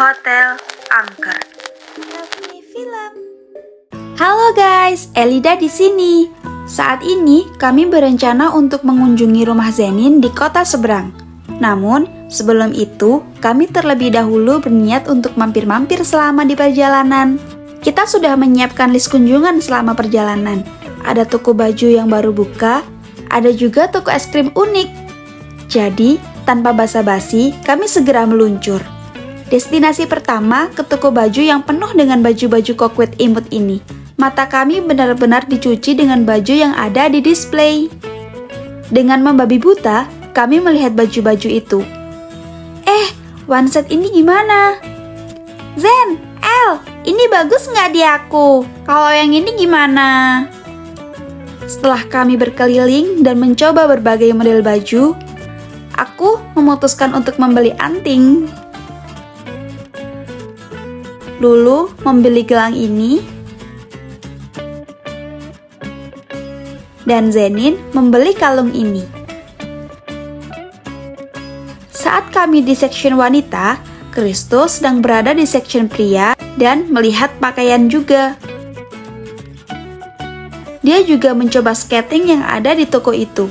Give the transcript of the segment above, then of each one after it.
Hotel Angker. Film. Halo guys, Elida di sini. Saat ini kami berencana untuk mengunjungi rumah Zenin di kota seberang. Namun, sebelum itu, kami terlebih dahulu berniat untuk mampir-mampir selama di perjalanan. Kita sudah menyiapkan list kunjungan selama perjalanan. Ada toko baju yang baru buka, ada juga toko es krim unik. Jadi, tanpa basa-basi, kami segera meluncur. Destinasi pertama ke toko baju yang penuh dengan baju-baju kokwet imut ini. Mata kami benar-benar dicuci dengan baju yang ada di display. Dengan membabi buta, kami melihat baju-baju itu. One set ini gimana? Zen, El, ini bagus nggak di aku? Kalau yang ini gimana? Setelah kami berkeliling dan mencoba berbagai model baju, aku memutuskan untuk membeli anting. Lulu membeli gelang ini, dan Zenin membeli kalung ini. Saat kami di section wanita, Kristo sedang berada di section pria dan melihat pakaian juga. Dia juga mencoba skating yang ada di toko itu.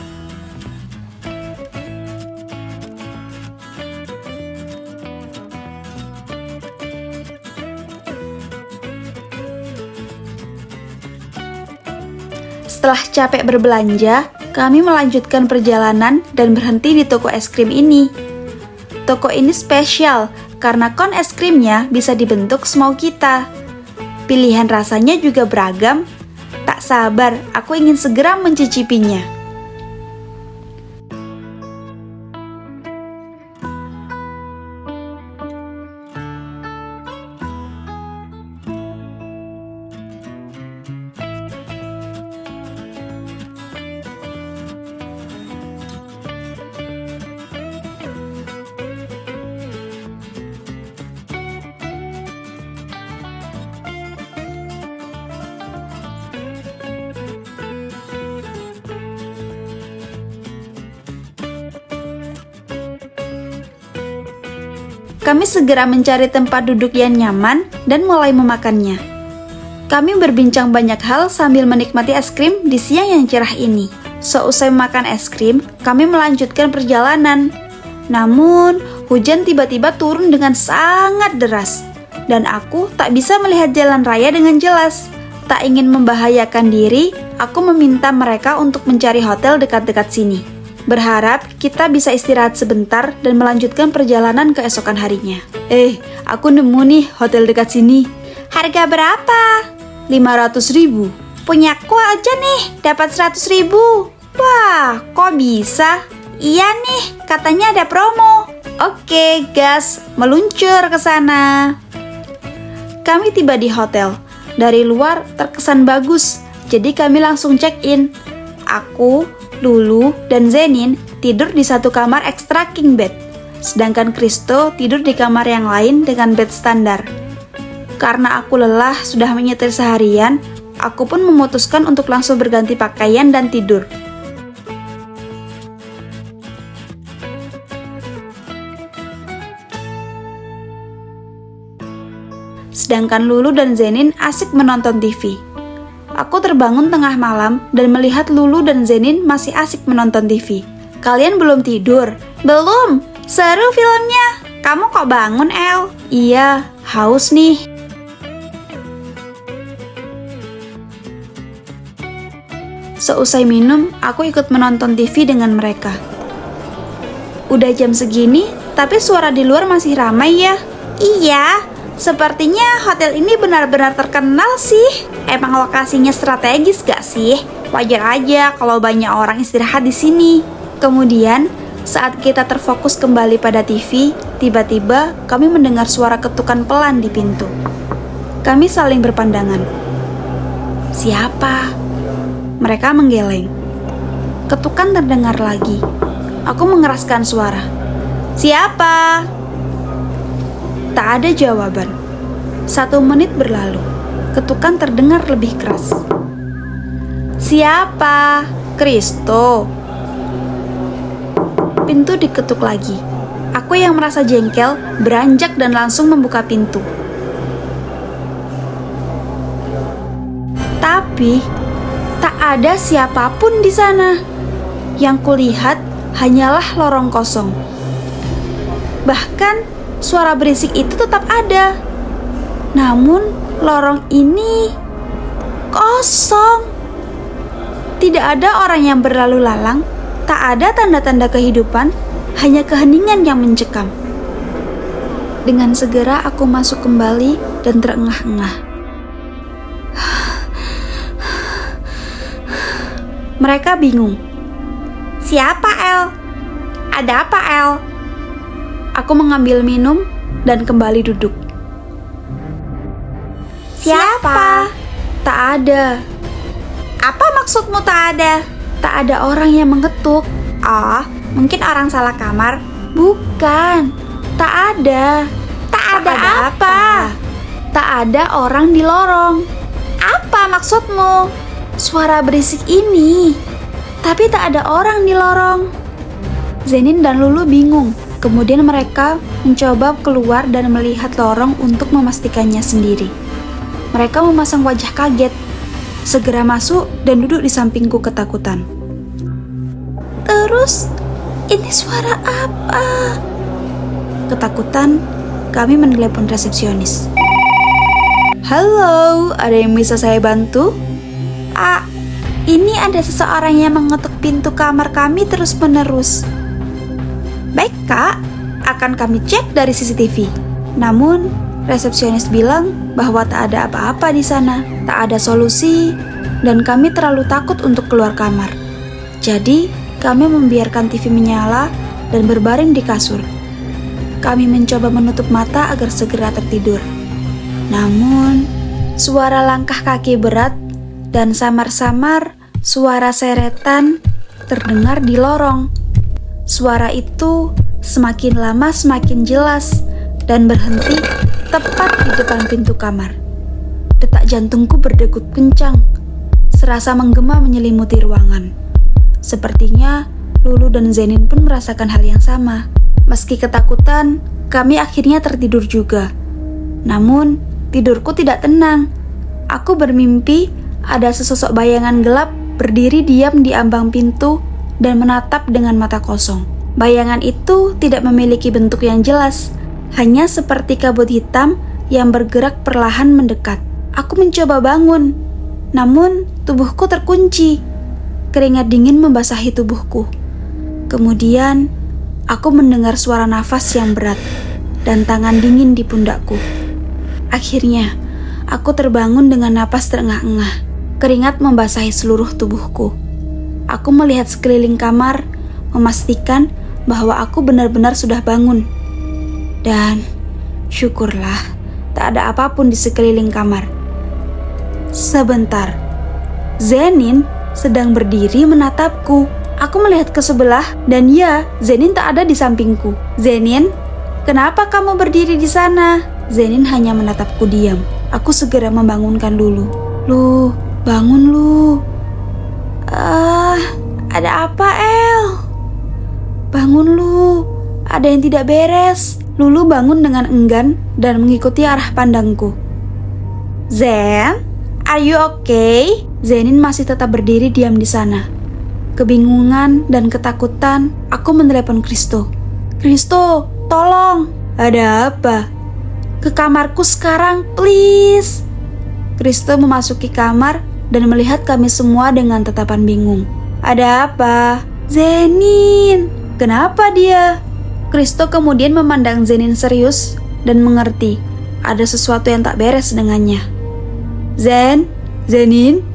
Setelah capek berbelanja, kami melanjutkan perjalanan dan berhenti di toko es krim ini. Toko ini spesial karena kon es krimnya bisa dibentuk semau kita. Pilihan rasanya juga beragam. Tak sabar, aku ingin segera mencicipinya. Kami segera mencari tempat duduk yang nyaman dan mulai memakannya. Kami berbincang banyak hal sambil menikmati es krim di siang yang cerah ini. Seusai makan es krim, kami melanjutkan perjalanan. Namun, hujan tiba-tiba turun dengan sangat deras, dan aku tak bisa melihat jalan raya dengan jelas. Tak ingin membahayakan diri, aku meminta mereka untuk mencari hotel dekat-dekat sini. Berharap kita bisa istirahat sebentar dan melanjutkan perjalanan keesokan harinya. Aku nemu nih hotel dekat sini. Harga berapa? 500.000. Punyaku aja nih, dapat 100.000. Wah, kok bisa? Iya nih, katanya ada promo. Oke, gas, meluncur ke sana. Kami tiba di hotel. Dari luar terkesan bagus, jadi kami langsung check-in. Aku, Lulu, dan Zenin tidur di satu kamar extra king bed, sedangkan Kristo tidur di kamar yang lain dengan bed standar. Karena aku lelah sudah menyetir seharian, aku pun memutuskan untuk langsung berganti pakaian dan tidur. Sedangkan Lulu dan Zenin asik menonton TV. Aku terbangun tengah malam dan melihat Lulu dan Zenin masih asik menonton TV. Kalian belum tidur? Belum. Seru filmnya. Kamu kok bangun, El? Iya, haus nih. Seusai minum, aku ikut menonton TV dengan mereka. Udah jam segini, tapi suara di luar masih ramai ya? Iya. Sepertinya hotel ini benar-benar terkenal sih. Emang lokasinya strategis gak sih? Wajar aja kalau banyak orang istirahat di sini. Kemudian, saat kita terfokus kembali pada TV, tiba-tiba kami mendengar suara ketukan pelan di pintu. Kami saling berpandangan. Siapa? Mereka menggeleng. Ketukan terdengar lagi. Aku mengeraskan suara. Siapa? Tak ada jawaban. 1 menit berlalu. Ketukan terdengar lebih keras. Siapa? Kristo. Pintu diketuk lagi. Aku yang merasa jengkel beranjak dan langsung membuka pintu. Tapi tak ada siapapun di sana. Yang kulihat hanyalah lorong kosong. Bahkan suara berisik itu tetap ada. Namun lorong ini kosong. Tidak ada orang yang berlalu lalang, tak ada tanda-tanda kehidupan, hanya keheningan yang mencekam. Dengan segera aku masuk kembali dan terengah-engah. Mereka bingung. Siapa El? Ada apa El? Aku mengambil minum dan kembali duduk. Siapa? Tak ada. Apa maksudmu tak ada? Tak ada orang yang mengetuk. Oh, mungkin orang salah kamar. Bukan. Tak ada. Tak ada apa? Tak ada orang di lorong. Apa maksudmu? Suara berisik ini. Tapi tak ada orang di lorong. Zenin dan Lulu bingung. Kemudian mereka mencoba keluar dan melihat lorong untuk memastikannya sendiri. Mereka memasang wajah kaget. Segera masuk dan duduk di sampingku ketakutan. Terus, ini suara apa? Ketakutan, kami menelepon resepsionis. Halo, ada yang bisa saya bantu? Ini ada seseorang yang mengetuk pintu kamar kami terus-menerus. Baik kak, akan kami cek dari CCTV. Namun, resepsionis bilang bahwa tak ada apa-apa di sana, tak ada solusi, dan kami terlalu takut untuk keluar kamar. Jadi, kami membiarkan TV menyala dan berbaring di kasur. Kami mencoba menutup mata agar segera tertidur. Namun, suara langkah kaki berat dan samar-samar suara seretan terdengar di lorong. Suara itu semakin lama semakin jelas dan berhenti tepat di depan pintu kamar. Detak jantungku berdegup kencang, serasa menggema menyelimuti ruangan. Sepertinya Lulu dan Zenin pun merasakan hal yang sama. Meski ketakutan, kami akhirnya tertidur juga. Namun, tidurku tidak tenang. Aku bermimpi ada sesosok bayangan gelap berdiri diam di ambang pintu dan menatap dengan mata kosong. Bayangan itu tidak memiliki bentuk yang jelas, hanya seperti kabut hitam yang bergerak perlahan mendekat. Aku mencoba bangun, namun tubuhku terkunci. Keringat dingin membasahi tubuhku. Kemudian, aku mendengar suara nafas yang berat dan tangan dingin di pundakku. Akhirnya, aku terbangun dengan napas terengah-engah. Keringat membasahi seluruh tubuhku. Aku melihat sekeliling kamar, memastikan bahwa aku benar-benar sudah bangun. Dan syukurlah, tak ada apapun di sekeliling kamar. Sebentar, Zenin sedang berdiri menatapku. Aku melihat ke sebelah dan ya, Zenin tak ada di sampingku. Zenin, kenapa kamu berdiri di sana? Zenin hanya menatapku diam. Aku segera membangunkan Lulu. Lu, bangun Lu. Ada apa El? Bangun Lu, ada yang tidak beres. Lulu bangun dengan enggan dan mengikuti arah pandangku. Zen, are you okay? Zenin masih tetap berdiri diam di sana. Kebingungan dan ketakutan, aku menelepon Kristo. Kristo, tolong. Ada apa? Ke kamarku sekarang, please. Kristo memasuki kamar dan melihat kami semua dengan tatapan bingung. Ada apa? Zenin, kenapa dia? Kristo kemudian memandang Zenin serius dan mengerti ada sesuatu yang tak beres dengannya. Zenin,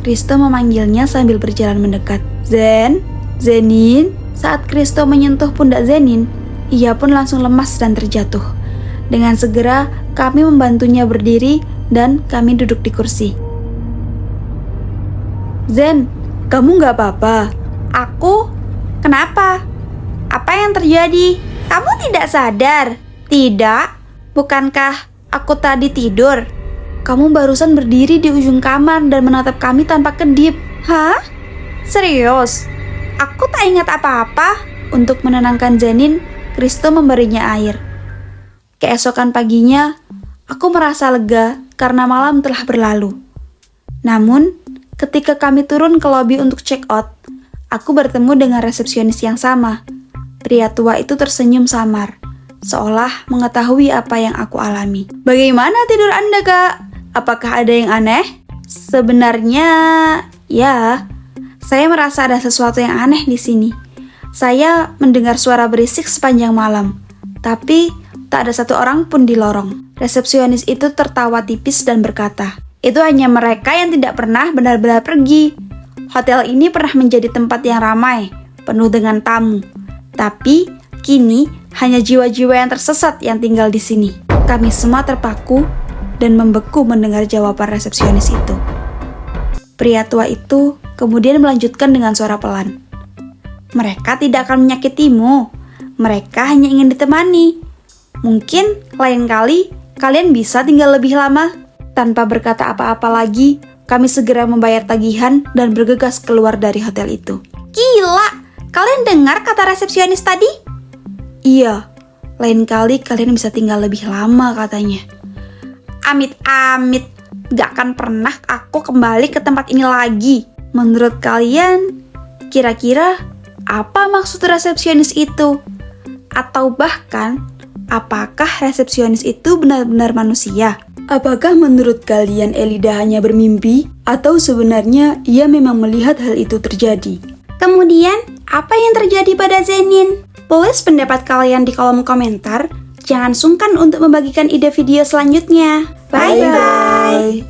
Kristo memanggilnya sambil berjalan mendekat. Zenin. Saat Kristo menyentuh pundak Zenin, ia pun langsung lemas dan terjatuh. Dengan segera kami membantunya berdiri dan kami duduk di kursi. Zen, kamu gak apa-apa? Aku? Kenapa? Apa yang terjadi? Kamu tidak sadar? Tidak? Bukankah aku tadi tidur? Kamu barusan berdiri di ujung kamar dan menatap kami tanpa kedip. Hah? Serius? Aku tak ingat apa-apa. Untuk menenangkan Zenin, Kristo memberinya air. Keesokan paginya, aku merasa lega karena malam telah berlalu. Namun, ketika kami turun ke lobi untuk check out, aku bertemu dengan resepsionis yang sama. Pria tua itu tersenyum samar, seolah mengetahui apa yang aku alami. "Bagaimana tidur Anda, Kak? Apakah ada yang aneh?" Sebenarnya, ya, saya merasa ada sesuatu yang aneh di sini. Saya mendengar suara berisik sepanjang malam, tapi tak ada satu orang pun di lorong. Resepsionis itu tertawa tipis dan berkata, "Itu hanya mereka yang tidak pernah benar-benar pergi. Hotel ini pernah menjadi tempat yang ramai, penuh dengan tamu. Tapi, kini hanya jiwa-jiwa yang tersesat yang tinggal di sini." Kami semua terpaku dan membeku mendengar jawaban resepsionis itu. Pria tua itu kemudian melanjutkan dengan suara pelan, "Mereka tidak akan menyakitimu. Mereka hanya ingin ditemani. Mungkin lain kali kalian bisa tinggal lebih lama." Tanpa berkata apa-apa lagi, kami segera membayar tagihan dan bergegas keluar dari hotel itu. "Gila, kalian dengar kata resepsionis tadi?" "Iya, lain kali kalian bisa tinggal lebih lama," katanya. Amit-amit, gak akan pernah aku kembali ke tempat ini lagi. Menurut kalian, kira-kira apa maksud resepsionis itu? Atau bahkan, apakah resepsionis itu benar-benar manusia? Apakah menurut kalian Elida hanya bermimpi? Atau sebenarnya ia memang melihat hal itu terjadi? Kemudian, apa yang terjadi pada Zenin? Tulis pendapat kalian di kolom komentar. Jangan sungkan untuk membagikan ide video selanjutnya. Bye-bye!